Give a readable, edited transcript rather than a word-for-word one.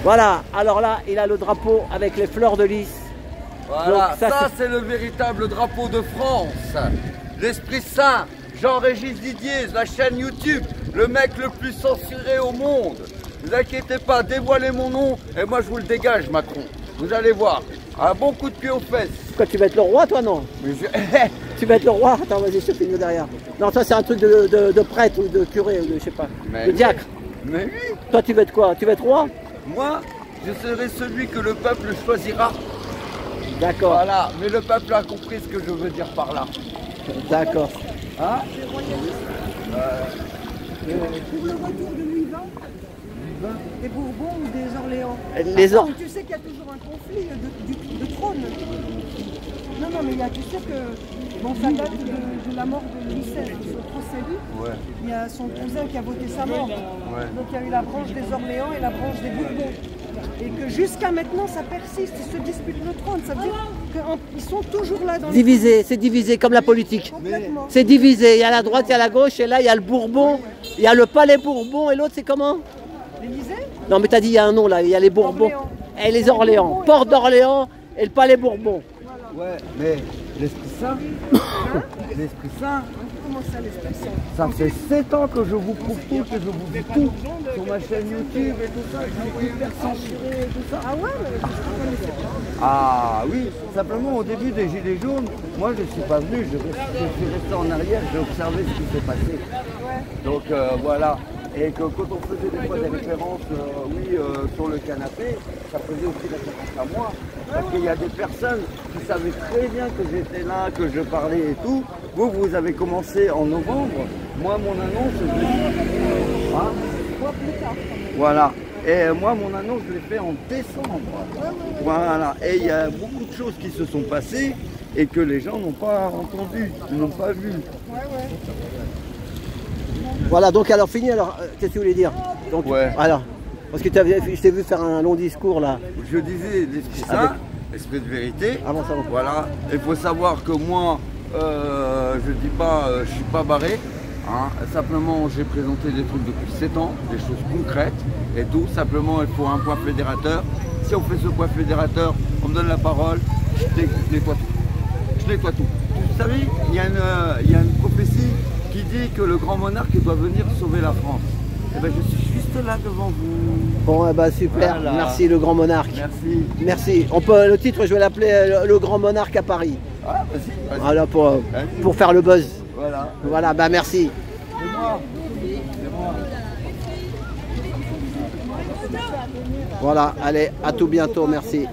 Voilà, alors là, il a le drapeau avec les fleurs de lys. Voilà, Donc, ça c'est le véritable drapeau de France. L'Esprit Saint, Jean-Régis Didier, la chaîne YouTube, le mec le plus censuré au monde. Ne vous inquiétez pas, dévoilez mon nom et moi je vous le dégage, Macron. Vous allez voir, un bon coup de pied aux fesses. Quoi, tu vas être le roi, toi, non? Mais Tu vas être le roi? Attends, vas-y, je te filme derrière. Non, toi, c'est un truc de prêtre ou de curé, ou de, je sais pas, Mais de oui. diacre. Mais oui, Toi, tu vas être quoi? Tu vas être roi? moi, je serai celui que le peuple choisira. D'accord, Voilà, mais le peuple a compris ce que je veux dire par là. d'accord. Hein? Le retour de Louis XX, des Bourbons ou des Orléans. Les Or... Tu sais qu'il y a toujours un conflit de trône. Non, non, mais tu sais que bon, ça date de la mort de Louis XVI, de son procès. Ouais. Il y a son cousin qui a voté sa mort. Ouais. Donc il y a eu la branche des Orléans et la branche des Bourbons. Et que jusqu'à maintenant ça persiste, ils se disputent le trône. Ça veut dire qu'ils sont toujours là dans Divisé, c'est divisé comme la politique. complètement. C'est divisé, il y a la droite, il y a la gauche, et là, il y a le Bourbon, il y a le palais Bourbon, et l'autre, c'est comment? L'Élysée, Non, mais t'as dit, il y a un nom, là, il y a les Bourbons. Orléans. Et les Orléans, Porte d'Orléans et le palais Bourbon. Ouais, mais l'Esprit Saint, l'Esprit Saint, Comment ça l'Esprit Saint? ça fait 7 ans que je vous prouve tout, que je vous dis tout sur ma chaîne YouTube et tout ça, je suis hyper censuré et tout ça. Ah ouais, mais je ne connaissais pas. Ah oui, simplement au début des Gilets jaunes, moi je ne suis pas venu, je suis resté en arrière, j'ai observé ce qui s'est passé. Donc voilà, et que quand on faisait des fois des références, sur le canapé, ça faisait aussi référence à moi. Parce qu'il y a des personnes qui savaient très bien que j'étais là, que je parlais et tout. Vous avez commencé en novembre. Moi, mon annonce, je l'ai fait. Hein? Moi plus tard. Voilà. Et moi, mon annonce, je l'ai fait en décembre. Voilà. Et il y a beaucoup de choses qui se sont passées et que les gens n'ont pas entendu, n'ont pas vu. Voilà, donc alors fini, alors, qu'est-ce que tu voulais dire? Donc, Ouais. alors, parce que je t'ai vu faire un long discours, là. Je disais l'Esprit Saint, l'Esprit de vérité. Ah bon, ça va. Voilà. Il faut savoir que moi, je dis pas, je suis pas barré. Hein. Simplement, j'ai présenté des trucs depuis 7 ans, des choses concrètes et tout. Simplement, il faut un point fédérateur. Si on fait ce point fédérateur, on me donne la parole, je nettoie tout. Je nettoie tout. Vous savez, il y a une prophétie qui dit que le grand monarque doit venir sauver la France. Et ben, je suis juste là devant vous. Bon, bah super, Voilà. merci le grand monarque. Merci. Merci. Le titre, je vais l'appeler le grand monarque à Paris. Ah, vas-y, vas-y. Voilà, pour faire le buzz. Voilà. Voilà, bah merci. C'est moi. C'est moi. Voilà, allez, à tout bientôt, merci.